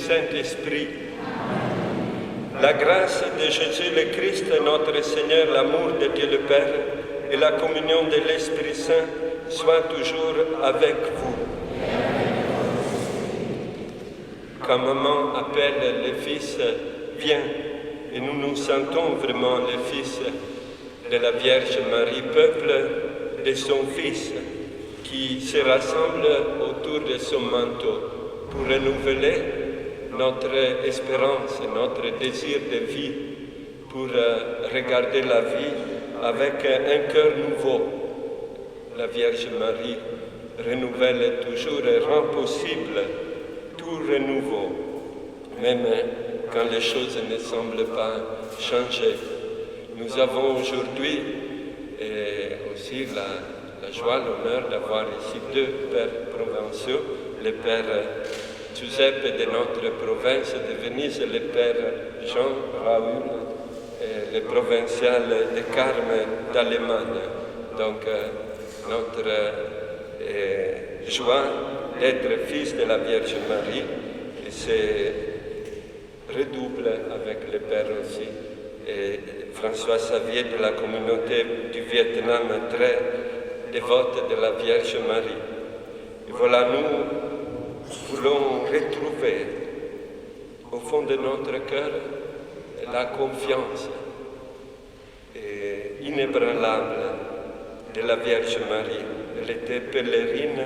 Saint-Esprit. La grâce de Jésus le Christ, notre Seigneur, l'amour de Dieu le Père et la communion de l'Esprit Saint soient toujours avec vous. Quand maman appelle le Fils, viens, et nous nous sentons vraiment le Fils de la Vierge Marie, peuple de son Fils, qui se rassemble autour de son manteau pour renouveler notre espérance, notre désir de vie, pour regarder la vie avec un cœur nouveau. La Vierge Marie renouvelle toujours et rend possible tout renouveau, même quand les choses ne semblent pas changer. Nous avons aujourd'hui aussi la joie, l'honneur d'avoir ici deux pères provinciaux, le père Giuseppe de notre province de Venise et le père Jean Raoul, le provincial de Carme d'Allemagne. Donc notre joie d'être fils de la Vierge Marie se redouble avec le père aussi. Et François Xavier de la communauté du Vietnam, très dévote de la Vierge Marie. Et voilà, nous voulons retrouver au fond de notre cœur la confiance inébranlable de la Vierge Marie. Elle était pèlerine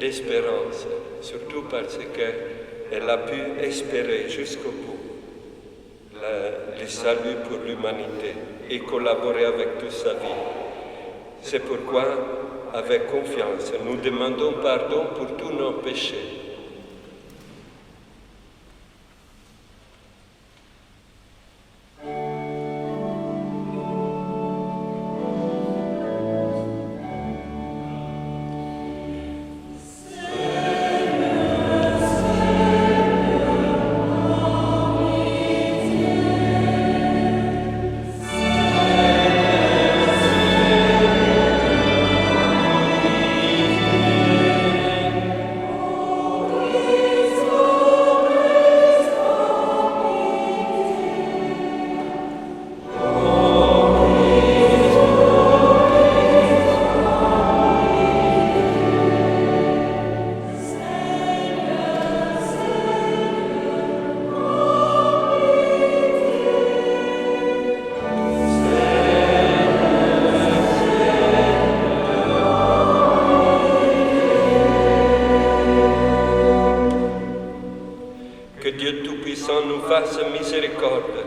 d'espérance, surtout parce qu'elle a pu espérer jusqu'au bout le salut pour l'humanité et collaborer avec toute sa vie. C'est pourquoi, avec confiance, nous demandons pardon pour tous nos péchés. Fasse miséricorde,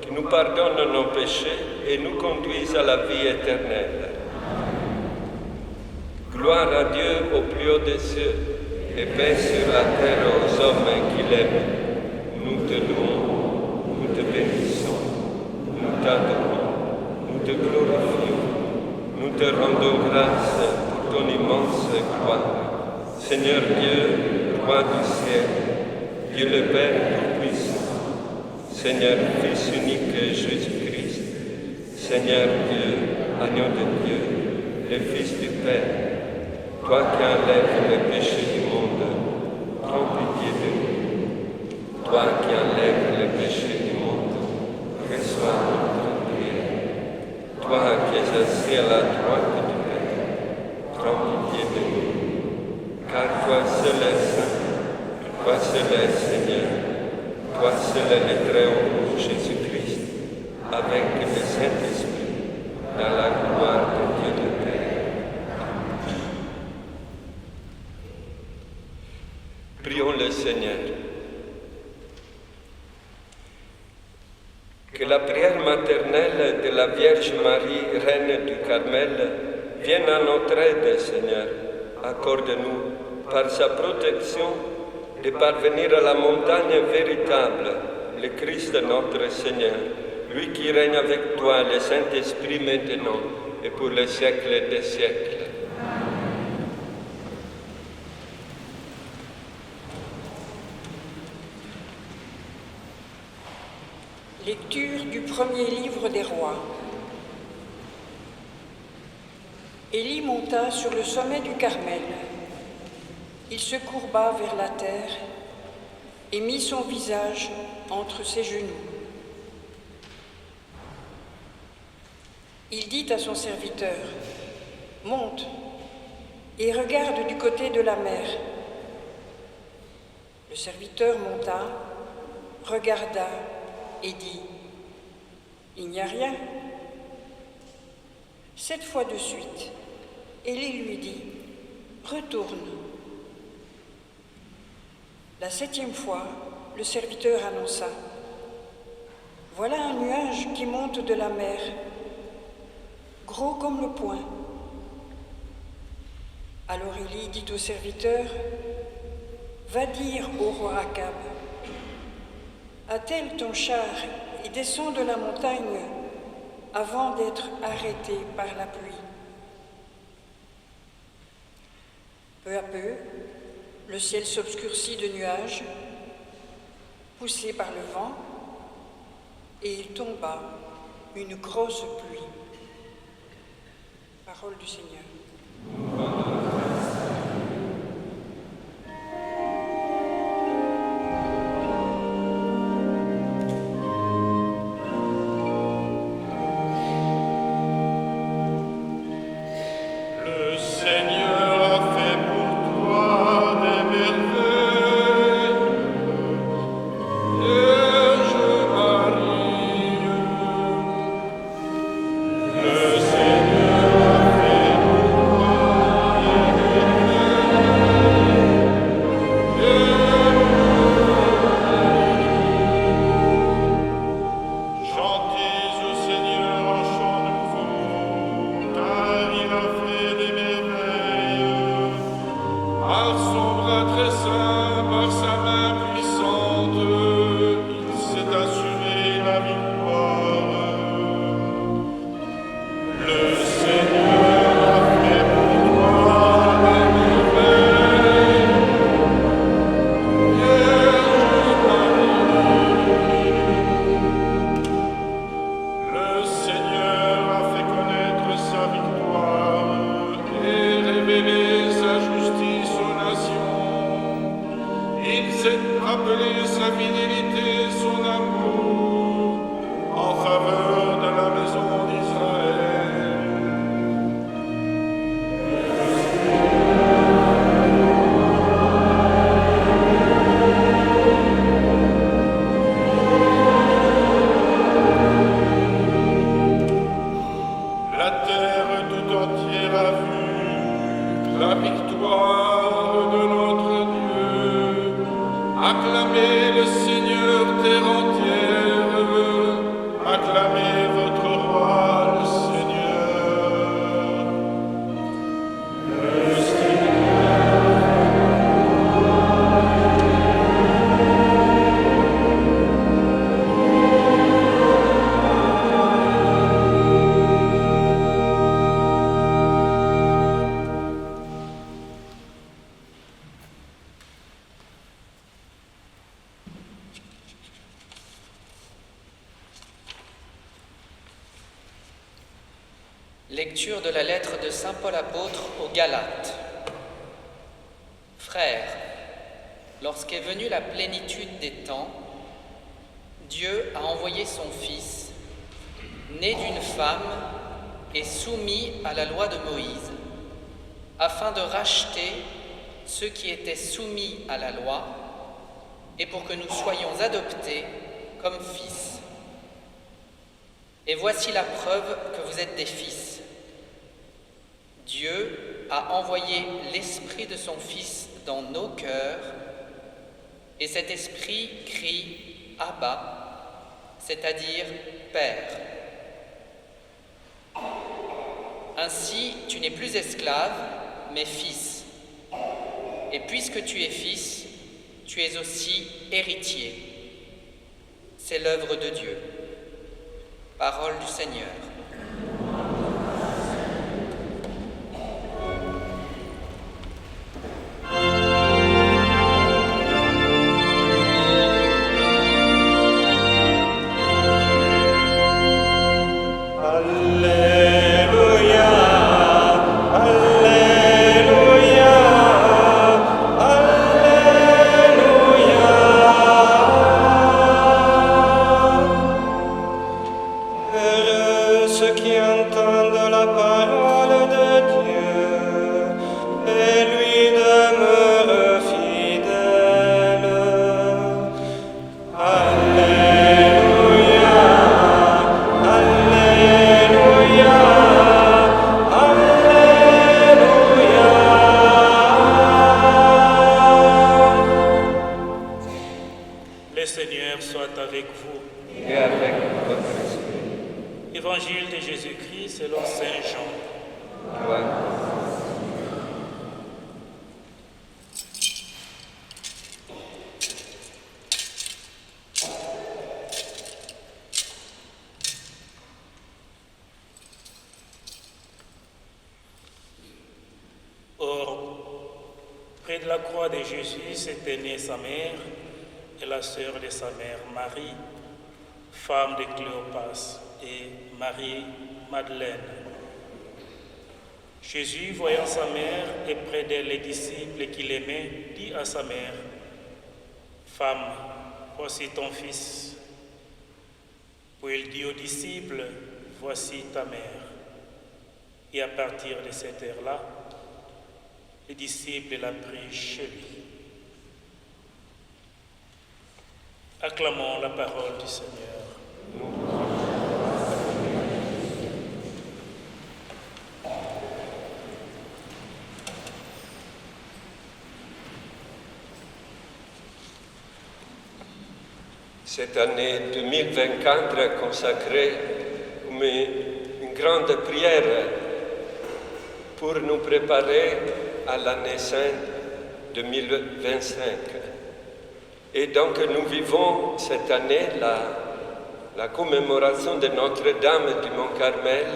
qui nous pardonne nos péchés et nous conduise à la vie éternelle. Gloire à Dieu au plus haut des cieux et paix sur la terre aux hommes qu'il aime. Nous te louons, nous te bénissons, nous t'adorons, nous te glorifions, nous te rendons grâce pour ton immense gloire. Seigneur Dieu, roi du ciel, Dieu le Père tout-puissant, Seigneur Fils unique Jésus-Christ, Seigneur Dieu, agneau de Dieu, le Fils du Père, toi qui enlèves les péchés du monde, prends pitié de nous. Toi qui enlèves les péchés du monde, reçois notre prière. Toi qui es assis à la droite du Père, prends pitié de nous. Car toi seul es saint, toi seul es Seigneur, toi seul est le Très-Haut, Jésus-Christ, avec le Saint-Esprit, dans la gloire de Dieu le Père. Prions le Seigneur. Que la prière maternelle de la Vierge Marie, Reine du Carmel, vienne à notre aide, Seigneur. Accorde-nous, par sa protection, de parvenir à la montagne véritable, le Christ notre Seigneur, lui qui règne avec toi, le Saint-Esprit maintenant et pour les siècles des siècles. Lecture du premier livre des rois. Élie monta sur le sommet du Carmel. Il se courba vers la terre et mit son visage entre ses genoux. Il dit à son serviteur, « Monte et regarde du côté de la mer. » Le serviteur monta, regarda et dit, « Il n'y a rien. » 7 fois de suite, Élie lui dit, « Retourne. » La 7e fois, le serviteur annonça, « Voilà un nuage qui monte de la mer, gros comme le poing. » Alors Élie dit au serviteur, « Va dire au roi Akab, attelle ton char et descends de la montagne avant d'être arrêté par la pluie. » Peu à peu, le ciel s'obscurcit de nuages, poussé par le vent, et il tomba une grosse pluie. Parole du Seigneur. Lecture de la lettre de saint Paul apôtre aux Galates. Frères, lorsqu'est venue la plénitude des temps, Dieu a envoyé son Fils, né d'une femme et soumis à la loi de Moïse, afin de racheter ceux qui étaient soumis à la loi et pour que nous soyons adoptés comme fils. Et voici la preuve que vous êtes des fils. Dieu a envoyé l'Esprit de son Fils dans nos cœurs, et cet Esprit crie « Abba », c'est-à-dire « Père ». Ainsi, tu n'es plus esclave, mais fils. Et puisque tu es fils, tu es aussi héritier. C'est l'œuvre de Dieu. Parole du Seigneur. Alléluia, Alléluia, Alléluia. Évangile de Jésus-Christ selon Saint Jean. Ouais. Or, près de la croix de Jésus s'était née sa mère et la sœur de sa mère, Marie, femme de Cléopas, et Marie-Madeleine. Jésus, voyant sa mère et près d'elle les disciples qu'il aimait, dit à sa mère, « Femme, voici ton fils. » Puis il dit aux disciples, « Voici ta mère. » Et à partir de cette heure-là, les disciples l'ont pris chez lui. Acclamons la parole du Seigneur. Cette année 2024 est consacrée comme une grande prière pour nous préparer à l'année sainte 2025. Et donc nous vivons cette année la commémoration de Notre-Dame du Mont-Carmel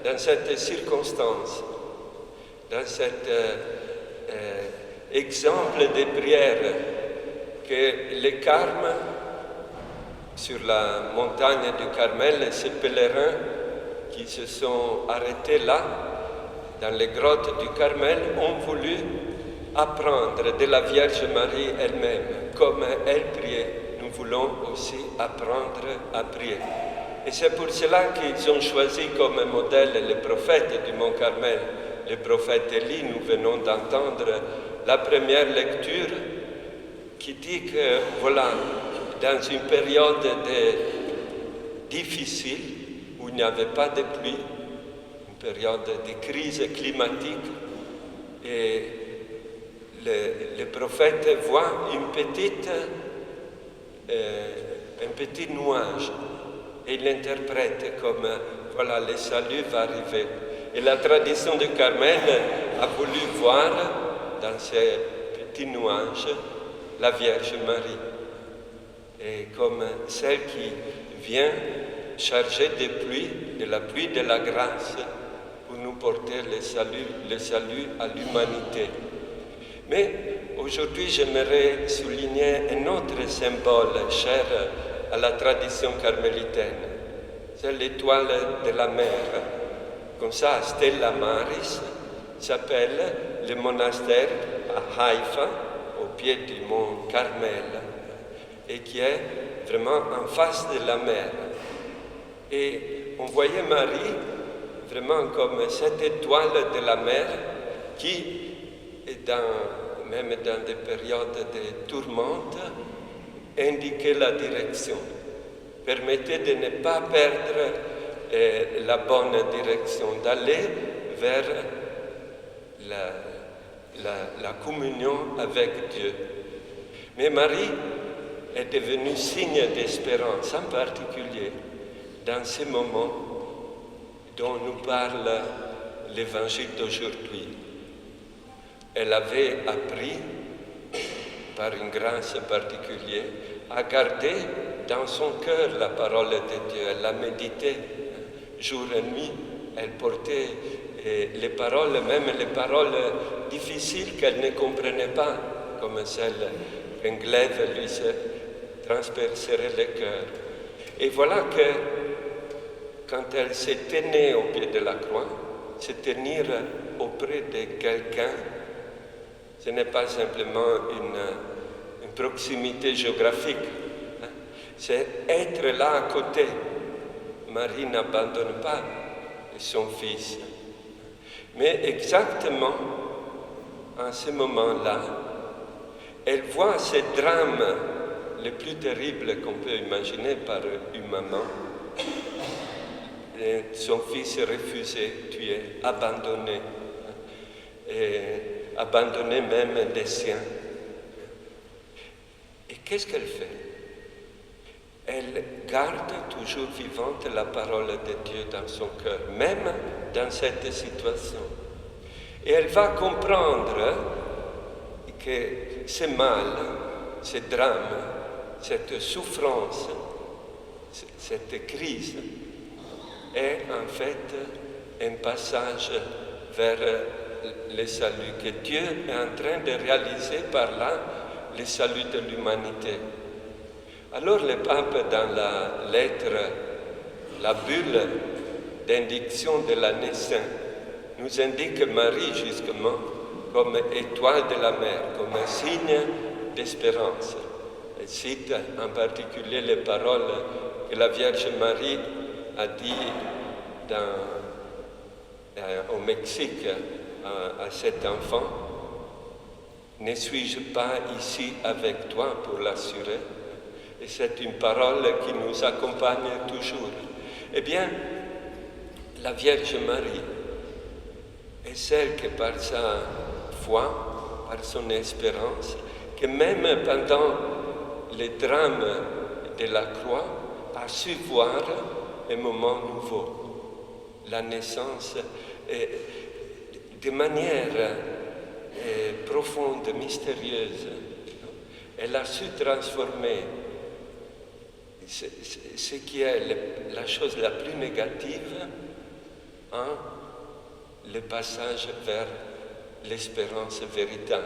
dans cette circonstance, dans cet exemple de prière que les carmes sur la montagne du Carmel, ces pèlerins qui se sont arrêtés là, dans les grottes du Carmel, ont voulu apprendre de la Vierge Marie elle-même, comme elle priait. Nous voulons aussi apprendre à prier. Et c'est pour cela qu'ils ont choisi comme modèle le prophète du Mont Carmel, le prophète Élie. Nous venons d'entendre la première lecture qui dit que, voilà, dans une période difficile où il n'y avait pas de pluie, une période de crise climatique, et le prophète voit un petit nuage et il l'interprète comme voilà, le salut va arriver. Et la tradition de Carmel a voulu voir dans ces petits nuages la Vierge Marie, et comme celle qui vient chargée de la pluie de la grâce pour nous porter le salut à l'humanité. Mais aujourd'hui, j'aimerais souligner un autre symbole cher à la tradition carmélitaine. C'est l'étoile de la mer. Comme ça, Stella Maris s'appelle le monastère à Haïfa, au pied du mont Carmel, et qui est vraiment en face de la mer. Et on voyait Marie vraiment comme cette étoile de la mer qui, même dans des périodes de tourmente, indiquait la direction, permettait de ne pas perdre la bonne direction, d'aller vers la communion avec Dieu. Mais Marie est devenue signe d'espérance, en particulier dans ces moments dont nous parle l'Évangile d'aujourd'hui. Elle avait appris, par une grâce particulière, à garder dans son cœur la parole de Dieu. Elle la méditait jour et nuit. Elle portait les paroles, même les paroles difficiles qu'elle ne comprenait pas, comme celle qu'un glaive lui transpercerait le cœur. Et voilà que quand elle s'est tenue au pied de la croix, se tenir auprès de quelqu'un, ce n'est pas simplement une proximité géographique, hein. C'est être là à côté. Marie n'abandonne pas son fils. Mais exactement en ce moment-là, elle voit ce drame le plus terrible qu'on peut imaginer par une maman. Et son fils refusé, tué, abandonné, et abandonné même des siens. Et qu'est-ce qu'elle fait? elle garde toujours vivante la parole de Dieu dans son cœur, même dans cette situation. Et elle va comprendre que ce mal, ce drame, cette souffrance, cette crise est en fait un passage vers le salut, que Dieu est en train de réaliser par là le salut de l'humanité. Alors le pape, dans la lettre, la bulle d'indiction de l'année sainte, nous indique Marie justement comme étoile de la mer, comme un signe d'espérance. Elle cite en particulier les paroles que la Vierge Marie a dit au Mexique à cet enfant: ne suis-je pas ici avec toi pour l'assurer? Et c'est une parole qui nous accompagne toujours. Eh bien, la Vierge Marie est celle qui, par sa foi, par son espérance, que même pendant les drames de la croix, a su voir un moment nouveau, la naissance, de manière profonde, mystérieuse. Elle a su transformer ce qui est la chose la plus négative en le passage vers l'espérance véritable.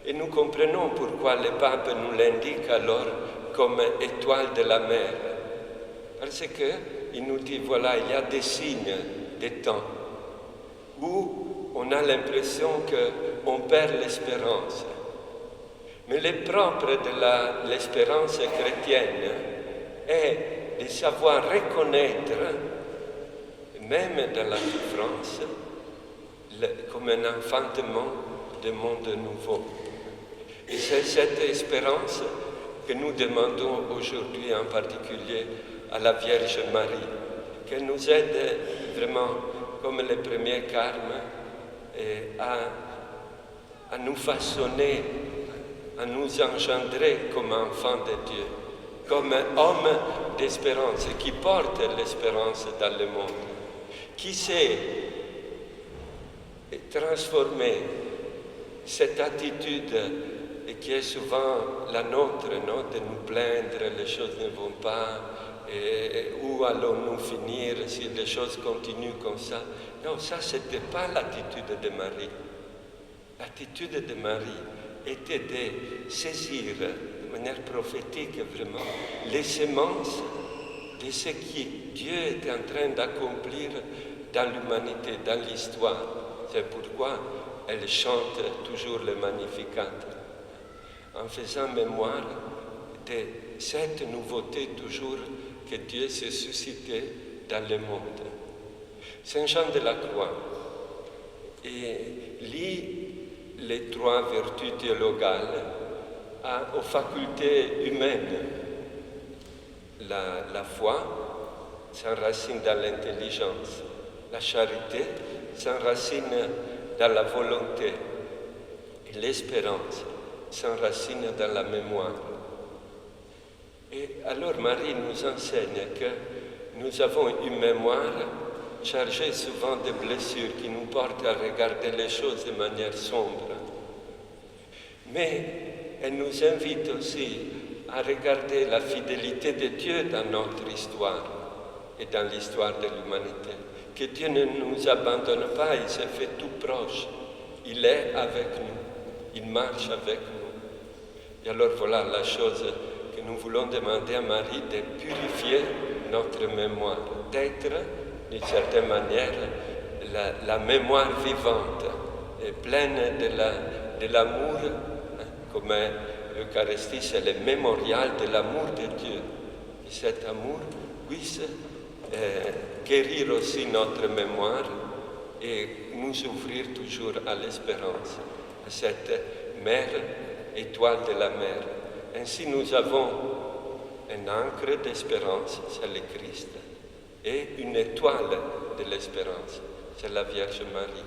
Et nous comprenons pourquoi le pape nous l'indique alors comme étoile de la mer. Parce qu'il nous dit, voilà, il y a des signes des temps où on a l'impression qu'on perd l'espérance. Mais le propre de l'espérance chrétienne est de savoir reconnaître, même dans la souffrance, comme un enfantement de monde nouveau. Et c'est cette espérance que nous demandons aujourd'hui, en particulier à la Vierge Marie, qu'elle nous aide vraiment, comme les premiers carmes, à nous façonner, à nous engendrer comme enfants de Dieu, comme homme d'espérance, qui porte l'espérance dans le monde, qui sait transformer cette attitude qui est souvent la nôtre, de nous plaindre, les choses ne vont pas, et où allons-nous finir si les choses continuent comme ça? Non, ça, ce n'était pas l'attitude de Marie. L'attitude de Marie était de saisir de manière prophétique vraiment les semences de ce que Dieu était en train d'accomplir dans l'humanité, dans l'histoire. C'est pourquoi elle chante toujours le Magnificat, en faisant mémoire de cette nouveauté toujours que Dieu s'est suscité dans le monde. Saint Jean de la Croix lie les trois vertus théologales aux facultés humaines. La foi s'enracine dans l'intelligence, la charité s'enracine dans la volonté et l'espérance s'enracine dans la mémoire. Et alors Marie nous enseigne que nous avons une mémoire chargée souvent de blessures qui nous portent à regarder les choses de manière sombre. Mais elle nous invite aussi à regarder la fidélité de Dieu dans notre histoire et dans l'histoire de l'humanité. Que Dieu ne nous abandonne pas, il s'est fait tout proche. Il est avec nous, il marche avec nous. Et alors voilà la chose que nous voulons demander à Marie, de purifier notre mémoire, d'être d'une certaine manière la mémoire vivante et pleine de l'amour, comme l'Eucharistie, c'est le mémorial de l'amour de Dieu. Et cet amour puisse guérir aussi notre mémoire et nous ouvrir toujours à l'espérance, à cette mer, étoile de la mer. Ainsi nous avons un ancre d'espérance, c'est le Christ, et une étoile de l'espérance, c'est la Vierge Marie.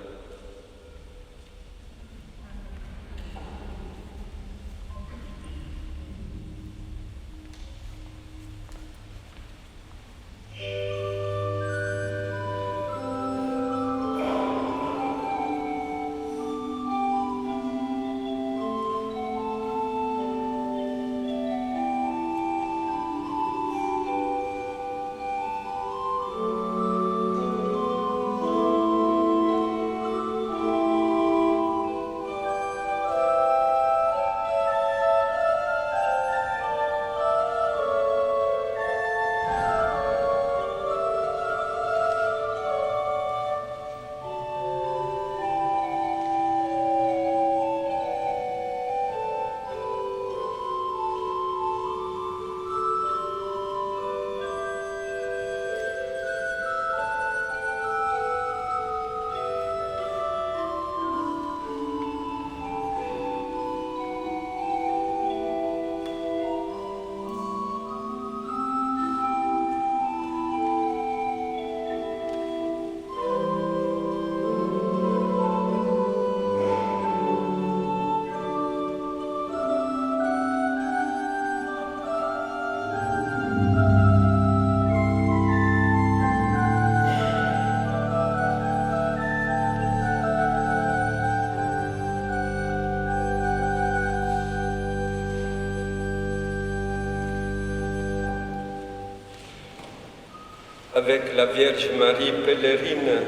avec la Vierge Marie, pèlerine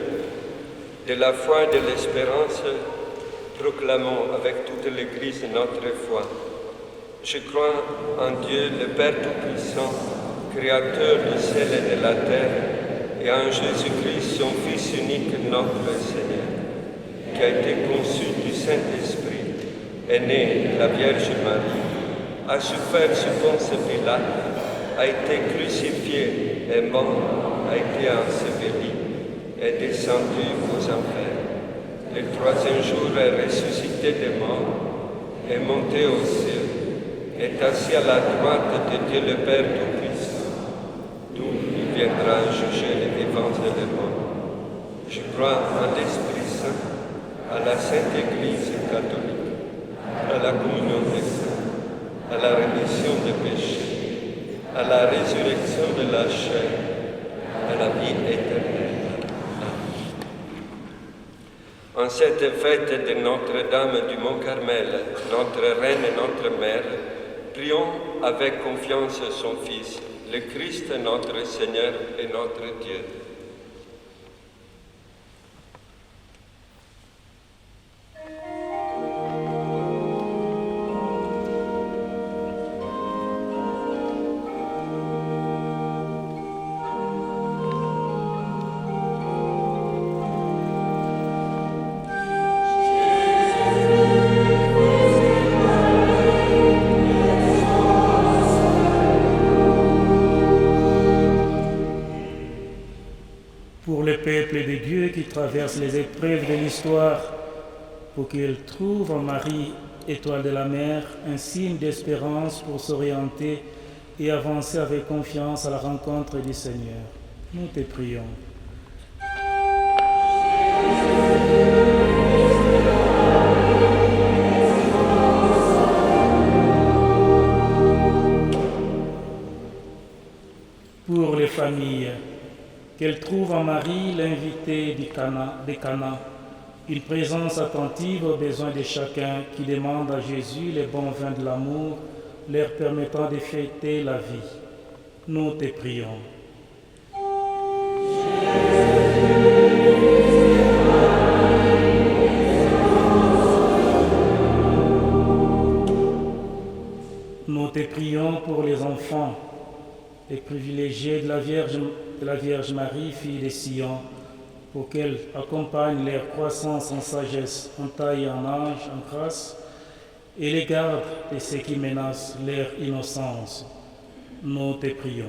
de la foi et de l'espérance, proclamons avec toute l'Église notre foi. Je crois en Dieu, le Père Tout-Puissant, Créateur du ciel et de la terre, et en Jésus-Christ, son Fils unique, notre Seigneur, qui a été conçu du Saint-Esprit, est né de la Vierge Marie, a souffert sous Ponce Pilate, a été crucifié, est mort, a été enseveli, est descendu aux enfers. Le troisième jour est ressuscité des morts, est monté aux cieux, est assis à la droite de Dieu le Père Tout-Puissant, d'où il viendra juger les vivants et les morts. Je crois en l'Esprit Saint, à la Sainte Église catholique, à la communion des saints, à la rémission des péchés, à la résurrection de la chair, à la vie éternelle. En cette fête de Notre-Dame du Mont-Carmel, notre Reine et notre Mère, prions avec confiance son Fils, le Christ notre Seigneur et notre Dieu. Pour le peuple de Dieu qui traverse les épreuves de l'histoire, pour qu'il trouve en Marie, étoile de la mer, un signe d'espérance pour s'orienter et avancer avec confiance à la rencontre du Seigneur. Nous te prions. Pour les familles, qu'elle trouve en Marie l'invité de Cana, une présence attentive aux besoins de chacun qui demande à Jésus le bon vin de l'amour, leur permettant de fêter la vie. Nous te prions. Nous te prions pour les enfants, les privilégiés de la Vierge Marie, fille de Sion, pour qu'elle accompagne leur croissance en sagesse, en taille et en âge, en grâce, et les garde de ceux qui menacent leur innocence. Nous te prions.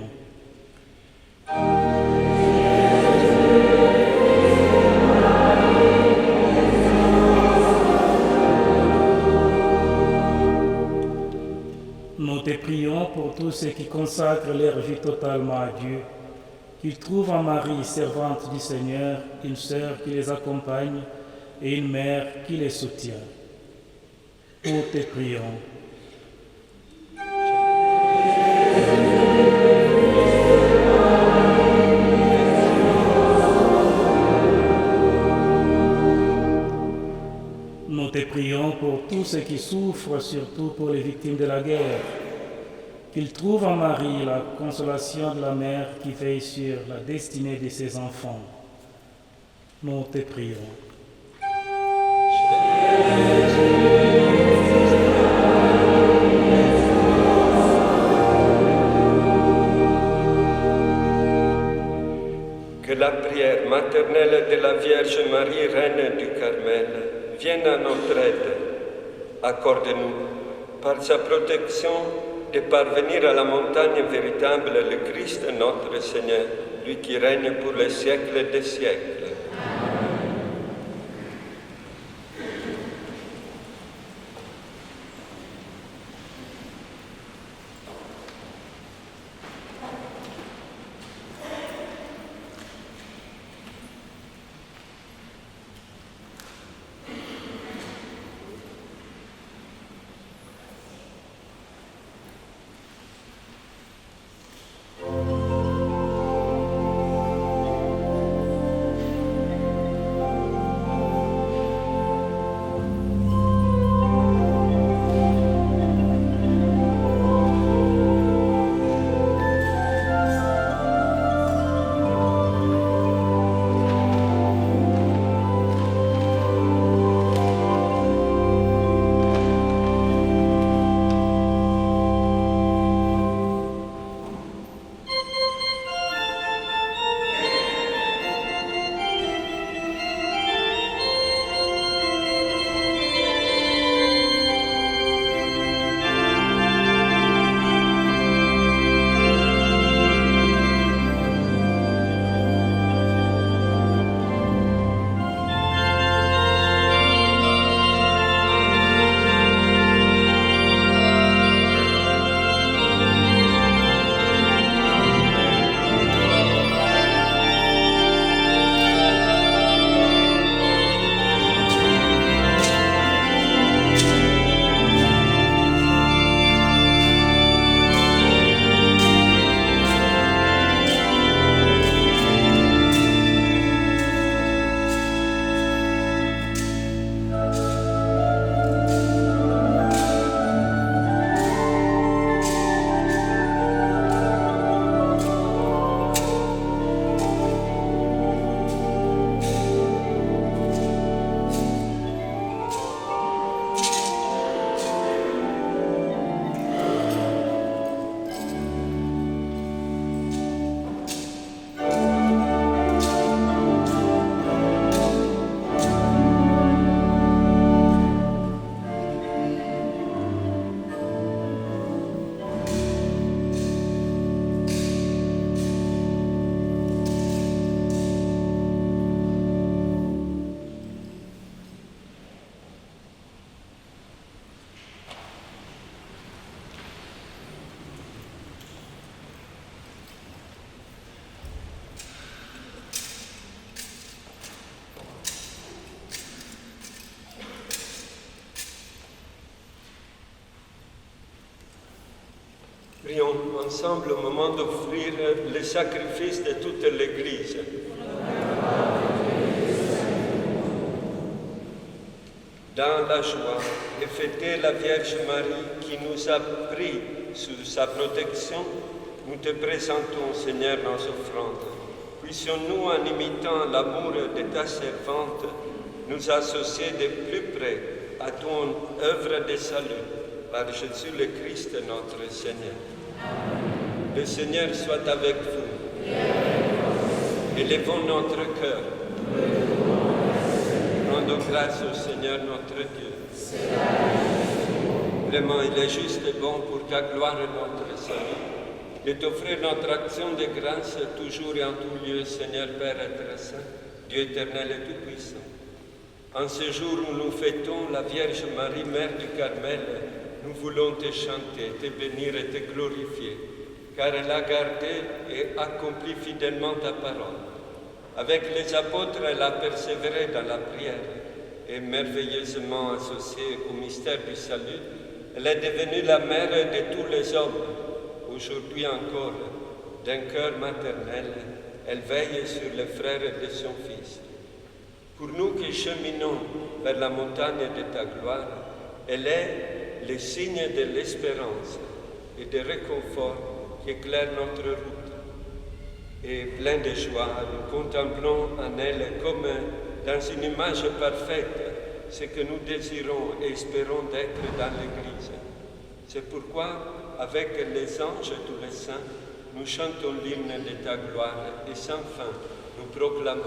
Nous te prions pour tous ceux qui consacrent leur vie totalement à Dieu, qu'ils trouvent en Marie, servante du Seigneur, une sœur qui les accompagne et une mère qui les soutient. Nous te prions. Nous te prions pour tous ceux qui souffrent, surtout pour les victimes de la guerre, qu'ils trouvent en Marie la consolation de la mère qui veille sur la destinée de ses enfants. Nous te prions. Que la prière maternelle de la Vierge Marie, Reine du Carmel, vienne à notre aide. Accorde-nous, par sa protection, de parvenir à la montagne véritable, le Christ notre Seigneur, lui qui règne pour les siècles des siècles. ensemble au moment d'offrir le sacrifice de toute l'Église. Dans la joie et fêter la Vierge Marie qui nous a pris sous sa protection, nous te présentons, Seigneur, nos offrandes. Puissions-nous, en imitant l'amour de ta servante, nous associer de plus près à ton œuvre de salut, par Jésus le Christ, notre Seigneur. Le Seigneur soit avec vous. Élevons notre cœur. Rendons grâce au Seigneur notre Dieu. Vraiment, il est juste et bon pour ta gloire et notre salut, de t'offrir notre action de grâce toujours et en tout lieu, Seigneur Père et Saint, Dieu éternel et tout-puissant. En ce jour où nous fêtons la Vierge Marie, Mère du Carmel, nous voulons te chanter, te bénir et te glorifier, car elle a gardé et accompli fidèlement ta parole. Avec les apôtres, elle a persévéré dans la prière et merveilleusement associée au mystère du salut, elle est devenue la mère de tous les hommes. Aujourd'hui encore, d'un cœur maternel, elle veille sur les frères de son Fils. Pour nous qui cheminons vers la montagne de ta gloire, elle est le signe de l'espérance et de réconfort qui éclaire notre route. Et plein de joie, nous contemplons en elle comme dans une image parfaite ce que nous désirons et espérons d'être dans l'Église. C'est pourquoi, avec les anges et tous les saints, nous chantons l'hymne de ta gloire et sans fin nous proclamons.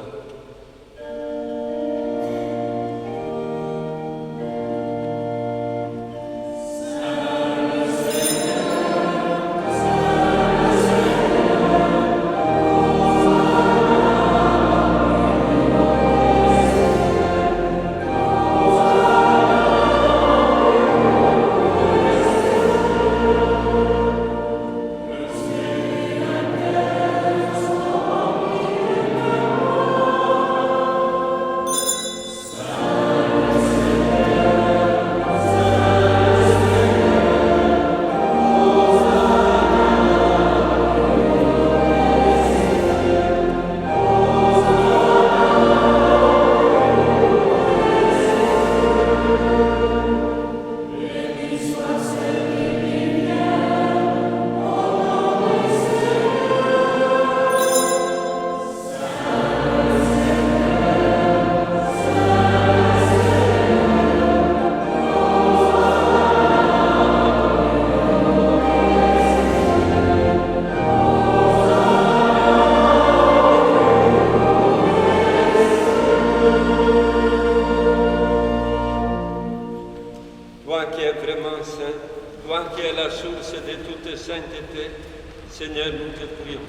Seigneur, nous te prions,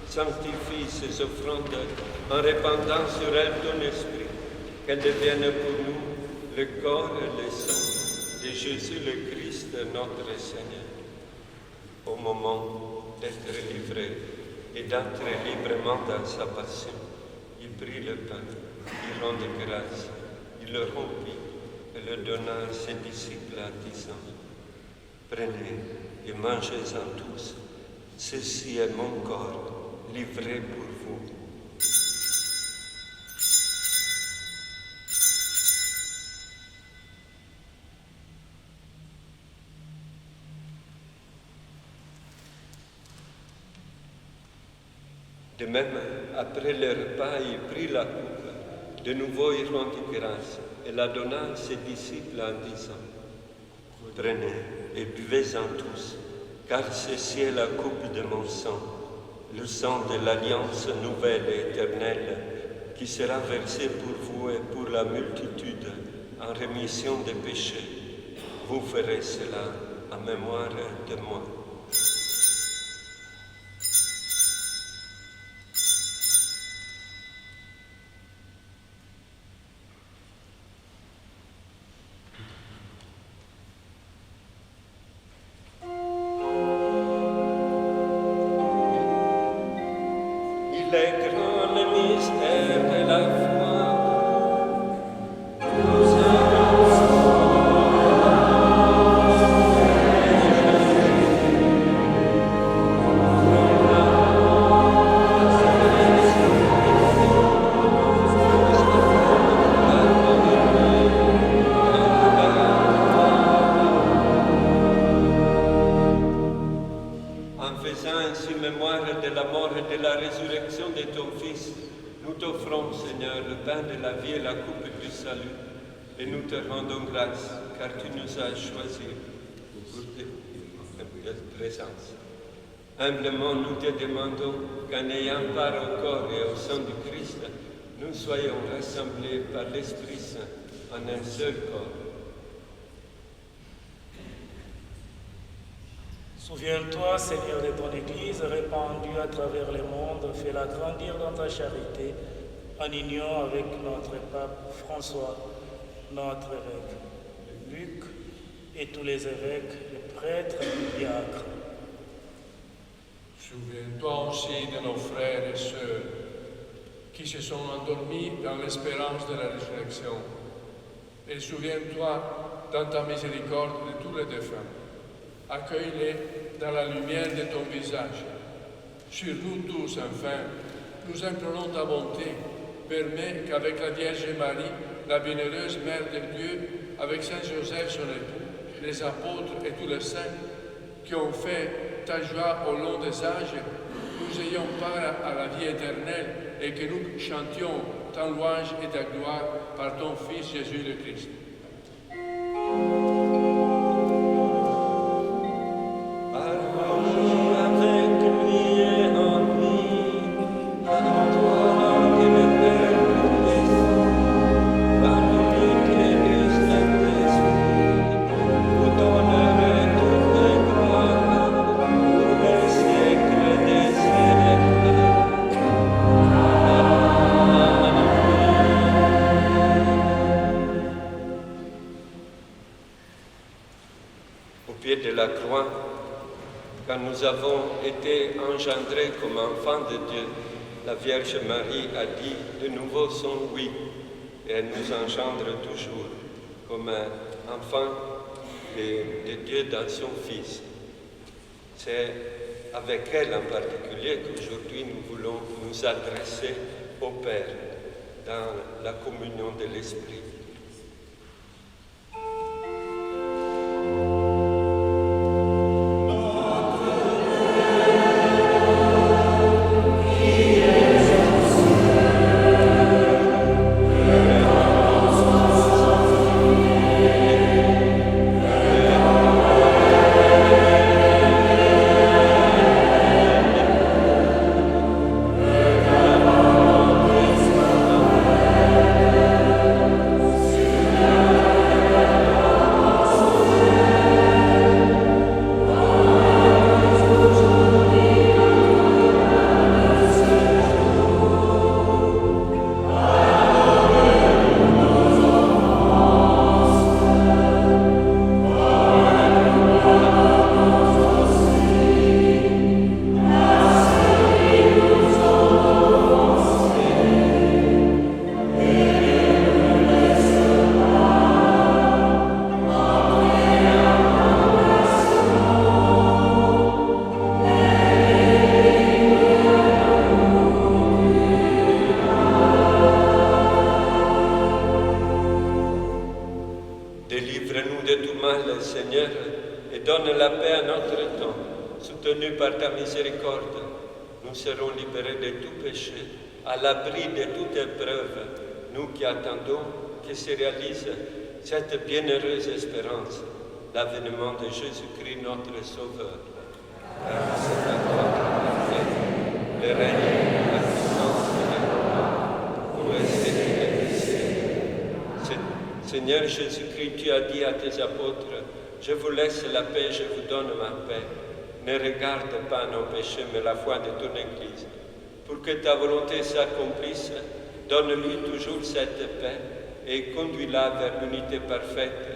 sanctifie ces offrandes en répandant sur elles ton esprit, qu'elles deviennent pour nous le corps et le sang de Jésus le Christ, notre Seigneur. Au moment d'être livré et d'entrer librement dans sa passion, il prit le pain, il rendit grâce, il le rompit et le donna à ses disciples en disant: prenez et mangez-en tous. Ceci est mon corps, livré pour vous. De même, après le repas, il prit la coupe. De nouveau, il rendit grâce et la donna à ses disciples en disant: prenez et buvez-en tous. Car ceci est la coupe de mon sang, le sang de l'alliance nouvelle et éternelle, qui sera versé pour vous et pour la multitude en rémission des péchés. Vous ferez cela en mémoire de moi. résurrection de ton Fils, nous t'offrons, Seigneur, le pain de la vie et la coupe du salut, et nous te rendons grâce, car tu nous as choisis pour ta présence. Humblement, nous te demandons qu'en ayant part au corps et au sang du Christ, nous soyons rassemblés par l'Esprit Saint en un seul corps. Souviens-toi, Seigneur, de ton Église répandue à travers le monde, fais-la grandir dans ta charité, en union avec notre pape François, notre évêque Luc et tous les évêques, les prêtres et les diacres. Souviens-toi aussi de nos frères et sœurs qui se sont endormis dans l'espérance de la résurrection. Et souviens-toi, dans ta miséricorde, de tous les défunts. Accueille-les dans la lumière de ton visage. Sur nous tous, enfin, nous implorons ta bonté. Permets qu'avec la Vierge Marie, la bienheureuse Mère de Dieu, avec Saint Joseph, son époux, les apôtres et tous les saints qui ont fait ta joie au long des âges, nous ayons part à la vie éternelle et que nous chantions ta louange et ta gloire par ton Fils Jésus le Christ. Quand nous avons été engendrés comme enfants de Dieu, la Vierge Marie a dit de nouveau son oui, et elle nous engendre toujours comme un enfant de Dieu dans son Fils. C'est avec elle en particulier qu'aujourd'hui nous voulons nous adresser au Père dans la communion de l'Esprit. Délivre-nous de tout mal, Seigneur, et donne la paix à notre temps. Soutenus par ta miséricorde, nous serons libérés de tout péché, à l'abri de toute épreuve, nous qui attendons que se réalise cette bienheureuse espérance, l'avènement de Jésus-Christ, notre Sauveur. Car c'est à toi le règne, la puissance et la gloire, pour les siècles des siècles. Seigneur Jésus-Christ, tu as dit à tes apôtres, je vous laisse la paix, je vous donne ma paix. Ne regarde pas nos péchés, mais la foi de ton Église. Pour que ta volonté s'accomplisse, donne-lui toujours cette paix et conduis-la vers l'unité parfaite,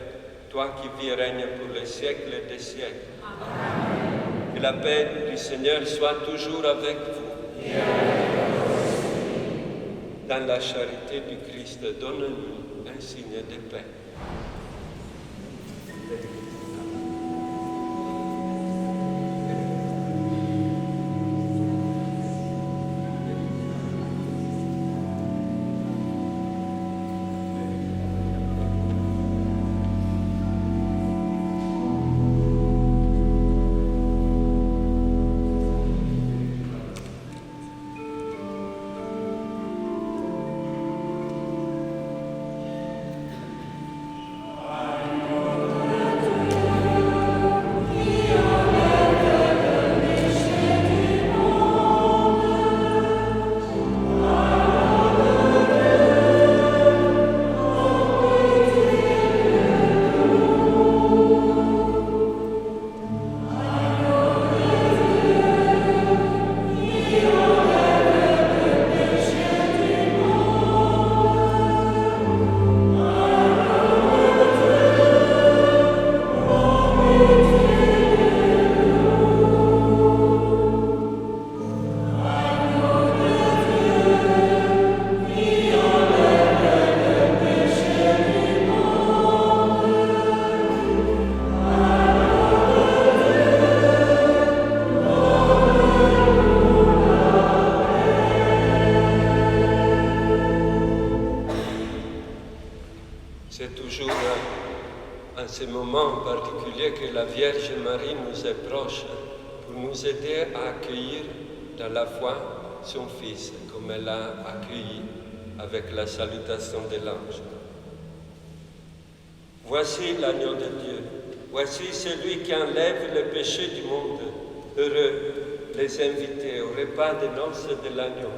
toi qui vis et règnes pour les siècles des siècles. Amen. Que la paix du Seigneur soit toujours avec vous. Dans la charité du Christ, donne-nous un signe de paix. ce moment particulier que la Vierge Marie nous est proche pour nous aider à accueillir dans la foi son Fils, comme elle l'a accueilli avec la salutation de l'ange. Voici l'agneau de Dieu, voici celui qui enlève le péché du monde. Heureux les invités au repas des noces de l'agneau.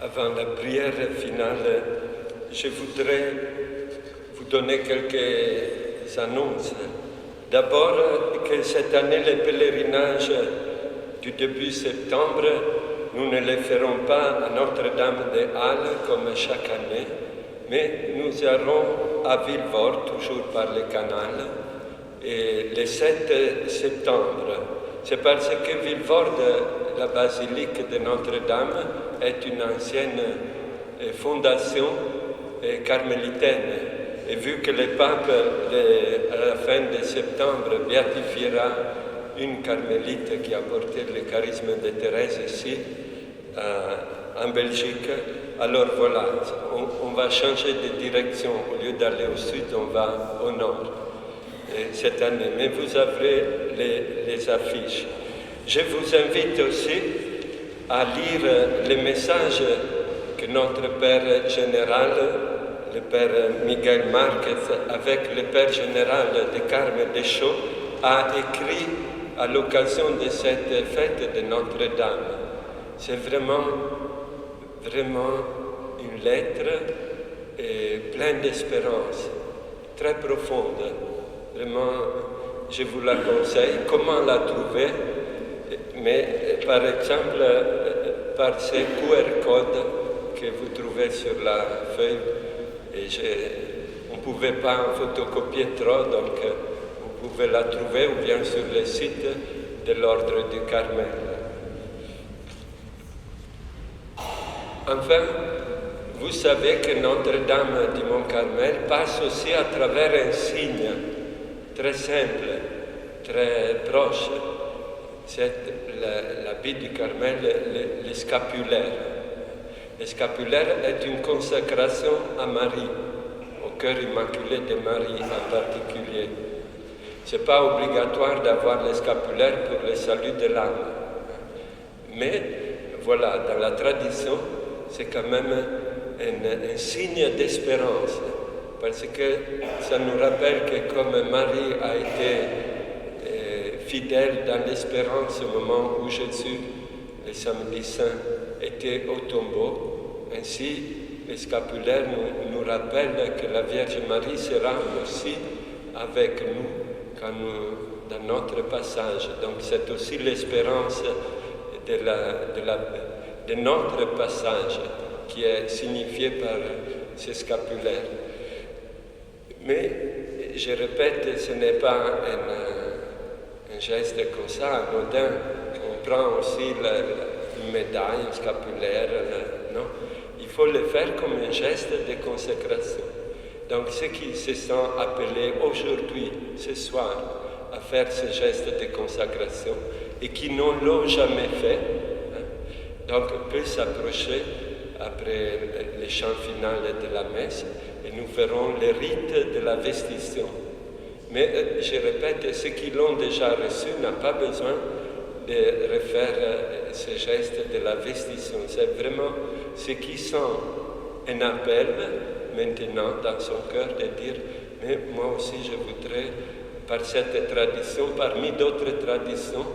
avant la prière finale, je voudrais vous donner quelques annonces. D'abord, que cette année, les pèlerinages du début septembre, nous ne les ferons pas à Notre-Dame des Halles comme chaque année, mais nous irons à Villevorde, toujours par le canal, et le 7 septembre. C'est parce que Villevorde, la basilique de Notre-Dame, est une ancienne fondation carmélitaine. Et vu que le pape, à la fin de septembre, béatifiera une carmélite qui a porté le charisme de Thérèse ici, en Belgique, alors voilà, on va changer de direction. Au lieu d'aller au sud, on va au nord cette année. Mais vous avez les affiches. Je vous invite aussi à lire les messages que notre Père général, le Père Miguel Marquez, avec le Père général de Carme Deschaux, a écrit à l'occasion de cette fête de Notre-Dame. C'est vraiment une lettre pleine d'espérance, très profonde. Vraiment, je vous la conseille. Comment la trouver? Mais par exemple, par ces QR codes que vous trouvez sur la feuille, on ne pouvait pas en photocopier trop, donc vous pouvez la trouver ou bien sur le site de l'Ordre du Carmel. Enfin, vous savez que Notre-Dame du Mont-Carmel passe aussi à travers un signe très simple, très proche. C'est l'habit du Carmel, le scapulaire. Le scapulaire est une consacration à Marie, au cœur immaculé de Marie en particulier. Ce n'est pas obligatoire d'avoir le scapulaire pour le salut de l'âme. Mais voilà, dans la tradition, c'est quand même un signe d'espérance, parce que ça nous rappelle que comme Marie a été fidèle dans l'espérance au moment où Jésus, le samedi saint, était au tombeau, ainsi le scapulaire nous rappelle que la Vierge Marie sera aussi avec nous dans notre passage. Donc c'est aussi l'espérance de notre passage qui est signifié par ce scapulaire. Mais, je répète, ce n'est pas un geste comme ça, anodin. On prend aussi une médaille, un scapulaire, non? Il faut le faire comme un geste de consécration. Donc ceux qui se sont appelés aujourd'hui, ce soir, à faire ce geste de consacration et qui ne l'ont jamais fait, donc on peut s'approcher après le chant final de la messe et nous ferons le rite de la vestition. Mais je répète, ceux qui l'ont déjà reçu n'ont pas besoin de refaire ce geste de la vestition. C'est vraiment ceux qui sont un appel maintenant dans son cœur de dire « mais moi aussi je voudrais, par cette tradition, parmi d'autres traditions,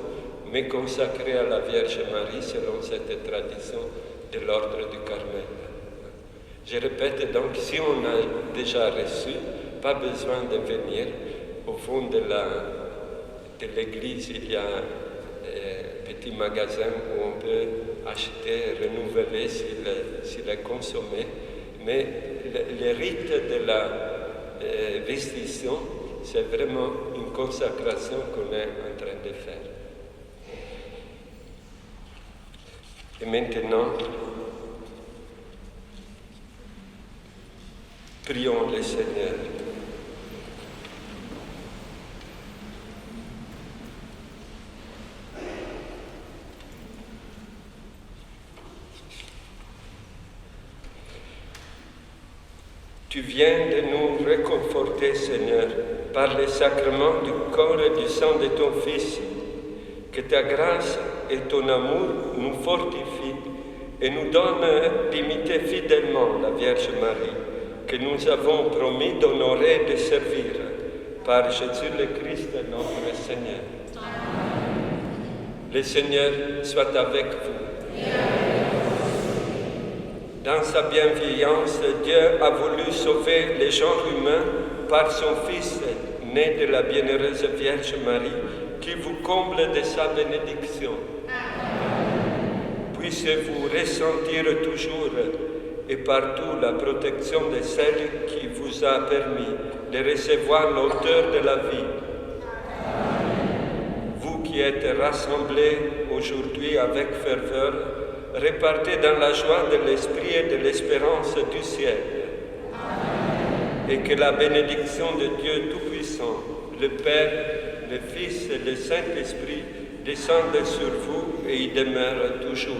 me consacrer à la Vierge Marie selon cette tradition de l'Ordre du Carmel. » Je répète donc, si on a déjà reçu, pas besoin de venir. Au fond de l'église, il y a un petit magasin où on peut acheter, renouveler s'il est consommé. Mais le rite de la vestition, c'est vraiment une consacration qu'on est en train de faire. Et maintenant, prions le Seigneur. Tu viens de nous réconforter, Seigneur, par le sacrement du corps et du sang de ton Fils. Que ta grâce et ton amour nous fortifient et nous donnent d'imiter fidèlement la Vierge Marie, que nous avons promis d'honorer et de servir par Jésus le Christ, notre Seigneur. Amen. Le Seigneur soit avec vous. Dans sa bienveillance, Dieu a voulu sauver les genres humains par son Fils, né de la bienheureuse Vierge Marie, qui vous comble de sa bénédiction. Puissiez-vous ressentir toujours et partout la protection de celle qui vous a permis de recevoir l'auteur de la vie. Vous qui êtes rassemblés aujourd'hui avec ferveur, repartez dans la joie de l'Esprit et de l'espérance du ciel. Et que la bénédiction de Dieu Tout-Puissant, le Père, le Fils et le Saint-Esprit descendent sur vous et y demeurent toujours.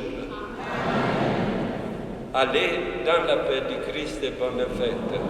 Allez dans la paix du Christ et bonne fête.